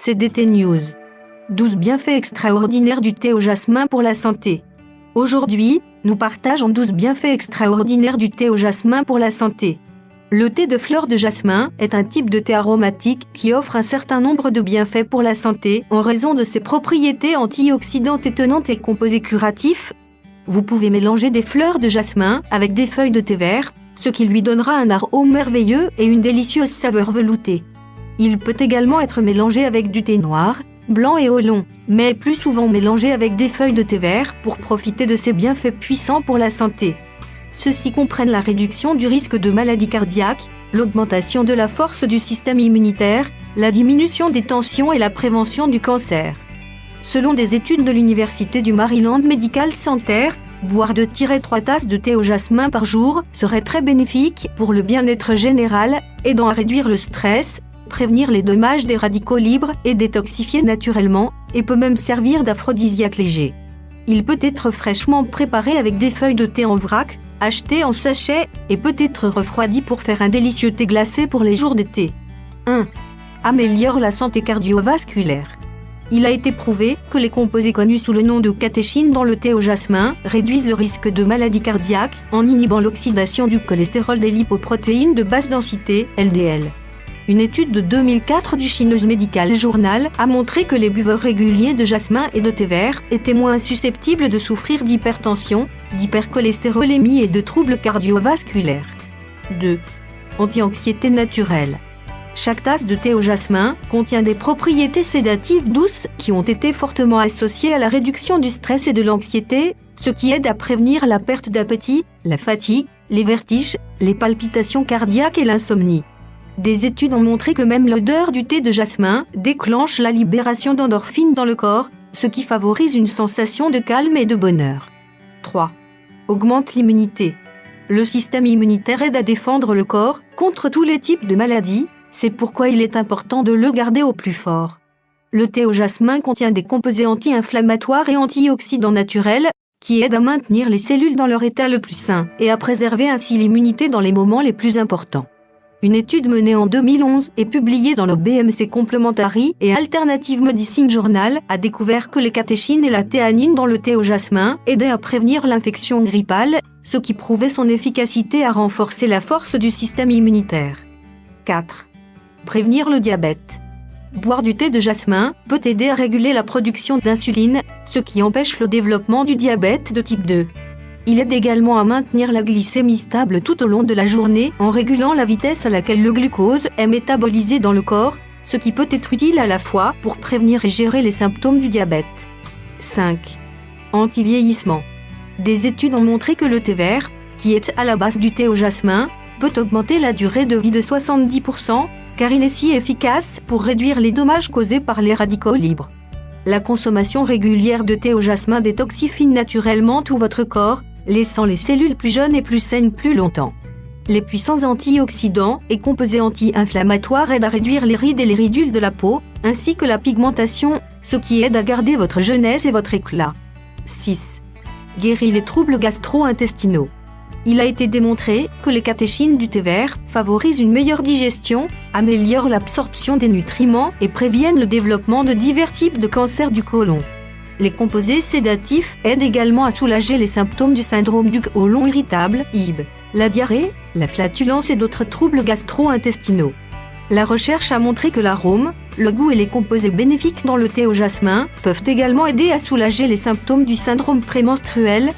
CDT News. 12 bienfaits extraordinaires du thé au jasmin pour la santé. Aujourd'hui, nous partageons 12 bienfaits extraordinaires du thé au jasmin pour la santé. Le thé de fleurs de jasmin est un type de thé aromatique qui offre un certain nombre de bienfaits pour la santé en raison de ses propriétés antioxydantes étonnantes et composés curatifs. Vous pouvez mélanger des fleurs de jasmin avec des feuilles de thé vert, ce qui lui donnera un arôme merveilleux et une délicieuse saveur veloutée. Il peut également être mélangé avec du thé noir, blanc et oolong, mais plus souvent mélangé avec des feuilles de thé vert pour profiter de ses bienfaits puissants pour la santé. Ceux-ci comprennent la réduction du risque de maladie cardiaque, l'augmentation de la force du système immunitaire, la diminution des tensions et la prévention du cancer. Selon des études de l'Université du Maryland Medical Center, boire 2-3 tasses de thé au jasmin par jour serait très bénéfique pour le bien-être général, aidant à réduire le stress, prévenir les dommages des radicaux libres et détoxifier naturellement, et peut même servir d'aphrodisiaque léger. Il peut être fraîchement préparé avec des feuilles de thé en vrac, acheté en sachet, et peut être refroidi pour faire un délicieux thé glacé pour les jours d'été. 1. Améliore la santé cardiovasculaire. Il a été prouvé que les composés connus sous le nom de catéchine dans le thé au jasmin réduisent le risque de maladie cardiaque en inhibant l'oxydation du cholestérol des lipoprotéines de basse densité, LDL. Une étude de 2004 du Chinese Medical Journal a montré que les buveurs réguliers de jasmin et de thé vert étaient moins susceptibles de souffrir d'hypertension, d'hypercholestérolémie et de troubles cardiovasculaires. 2. Anti-anxiété naturelle. Chaque tasse de thé au jasmin contient des propriétés sédatives douces qui ont été fortement associées à la réduction du stress et de l'anxiété, ce qui aide à prévenir la perte d'appétit, la fatigue, les vertiges, les palpitations cardiaques et l'insomnie. Des études ont montré que même l'odeur du thé de jasmin déclenche la libération d'endorphines dans le corps, ce qui favorise une sensation de calme et de bonheur. 3. Augmente l'immunité. Le système immunitaire aide à défendre le corps contre tous les types de maladies, c'est pourquoi il est important de le garder au plus fort. Le thé au jasmin contient des composés anti-inflammatoires et antioxydants naturels qui aident à maintenir les cellules dans leur état le plus sain et à préserver ainsi l'immunité dans les moments les plus importants. Une étude menée en 2011 et publiée dans le BMC Complementary et Alternative Medicine Journal a découvert que les catéchines et la théanine dans le thé au jasmin aidaient à prévenir l'infection grippale, ce qui prouvait son efficacité à renforcer la force du système immunitaire. 4. Prévenir le diabète. Boire du thé de jasmin peut aider à réguler la production d'insuline, ce qui empêche le développement du diabète de type 2. Il aide également à maintenir la glycémie stable tout au long de la journée en régulant la vitesse à laquelle le glucose est métabolisé dans le corps, ce qui peut être utile à la fois pour prévenir et gérer les symptômes du diabète. 5. Anti-vieillissement. Des études ont montré que le thé vert, qui est à la base du thé au jasmin, peut augmenter la durée de vie de 70%, car il est si efficace pour réduire les dommages causés par les radicaux libres. La consommation régulière de thé au jasmin détoxifie naturellement tout votre corps, laissant les cellules plus jeunes et plus saines plus longtemps. Les puissants antioxydants et composés anti-inflammatoires aident à réduire les rides et les ridules de la peau, ainsi que la pigmentation, ce qui aide à garder votre jeunesse et votre éclat. 6. Guérit les troubles gastro-intestinaux. Il a été démontré que les catéchines du thé vert favorisent une meilleure digestion, améliorent l'absorption des nutriments et préviennent le développement de divers types de cancers du côlon. Les composés sédatifs aident également à soulager les symptômes du syndrome du côlon irritable, IB, la diarrhée, la flatulence et d'autres troubles gastro-intestinaux. La recherche a montré que l'arôme, le goût et les composés bénéfiques dans le thé au jasmin peuvent également aider à soulager les symptômes du syndrome prémenstruel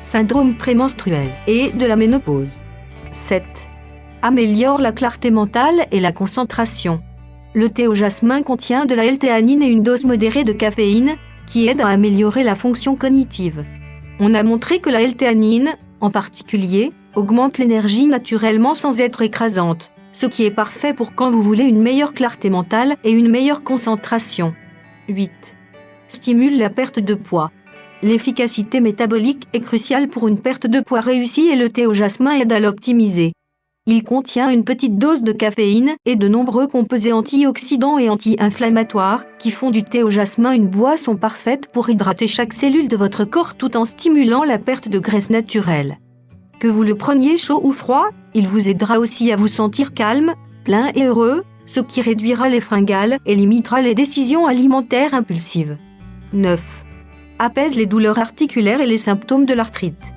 et de la ménopause. 7. Améliore la clarté mentale et la concentration. Le thé au jasmin contient de la L-théanine et une dose modérée de caféine qui aide à améliorer la fonction cognitive. On a montré que la L-théanine, en particulier, augmente l'énergie naturellement sans être écrasante, ce qui est parfait pour quand vous voulez une meilleure clarté mentale et une meilleure concentration. 8. Stimule la perte de poids. L'efficacité métabolique est cruciale pour une perte de poids réussie et le thé au jasmin aide à l'optimiser. Il contient une petite dose de caféine et de nombreux composés antioxydants et anti-inflammatoires qui font du thé au jasmin une boisson parfaite pour hydrater chaque cellule de votre corps tout en stimulant la perte de graisse naturelle. Que vous le preniez chaud ou froid, il vous aidera aussi à vous sentir calme, plein et heureux, ce qui réduira les fringales et limitera les décisions alimentaires impulsives. 9. Apaise les douleurs articulaires et les symptômes de l'arthrite.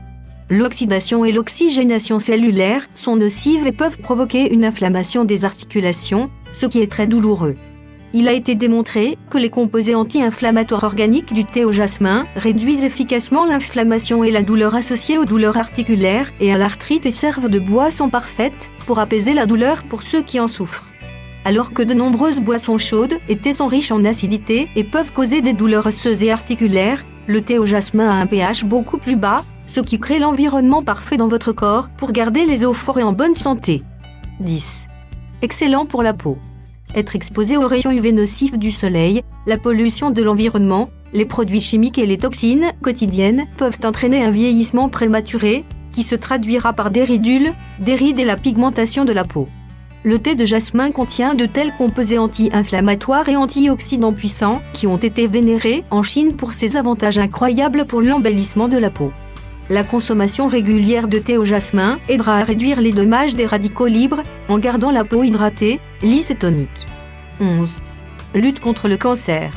L'oxydation et l'oxygénation cellulaire sont nocives et peuvent provoquer une inflammation des articulations, ce qui est très douloureux. Il a été démontré que les composés anti-inflammatoires organiques du thé au jasmin réduisent efficacement l'inflammation et la douleur associée aux douleurs articulaires et à l'arthrite et servent de boisson parfaite pour apaiser la douleur pour ceux qui en souffrent. Alors que de nombreuses boissons chaudes et thés sont riches en acidité et peuvent causer des douleurs osseuses et articulaires, le thé au jasmin a un pH beaucoup plus bas, ce qui crée l'environnement parfait dans votre corps pour garder les os forts et en bonne santé. 10. Excellent pour la peau. Être exposé aux rayons UV nocifs du soleil, la pollution de l'environnement, les produits chimiques et les toxines quotidiennes peuvent entraîner un vieillissement prématuré, qui se traduira par des ridules, des rides et la pigmentation de la peau. Le thé de jasmin contient de tels composés anti-inflammatoires et antioxydants puissants qui ont été vénérés en Chine pour ses avantages incroyables pour l'embellissement de la peau. La consommation régulière de thé au jasmin aidera à réduire les dommages des radicaux libres en gardant la peau hydratée, lisse et tonique. 11. Lutte contre le cancer.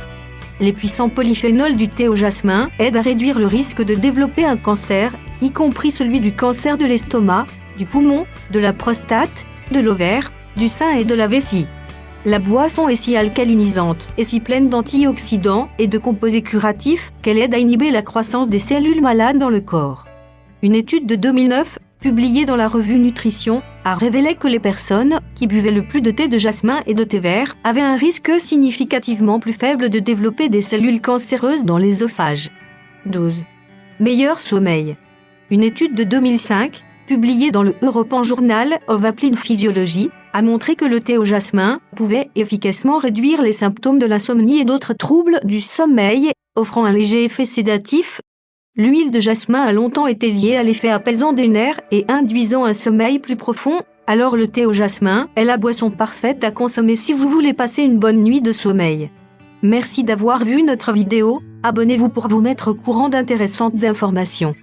Les puissants polyphénols du thé au jasmin aident à réduire le risque de développer un cancer, y compris celui du cancer de l'estomac, du poumon, de la prostate, de l'ovaire, du sein et de la vessie. La boisson est si alcalinisante et si pleine d'antioxydants et de composés curatifs qu'elle aide à inhiber la croissance des cellules malades dans le corps. Une étude de 2009, publiée dans la revue Nutrition, a révélé que les personnes qui buvaient le plus de thé de jasmin et de thé vert avaient un risque significativement plus faible de développer des cellules cancéreuses dans l'œsophage. 12. Meilleur sommeil. Une étude de 2005, publiée dans le European Journal of Applied Physiology, a montré que le thé au jasmin pouvait efficacement réduire les symptômes de l'insomnie et d'autres troubles du sommeil, offrant un léger effet sédatif. L'huile de jasmin a longtemps été liée à l'effet apaisant des nerfs et induisant un sommeil plus profond, alors le thé au jasmin est la boisson parfaite à consommer si vous voulez passer une bonne nuit de sommeil. Merci d'avoir vu notre vidéo, abonnez-vous pour vous mettre au courant d'intéressantes informations.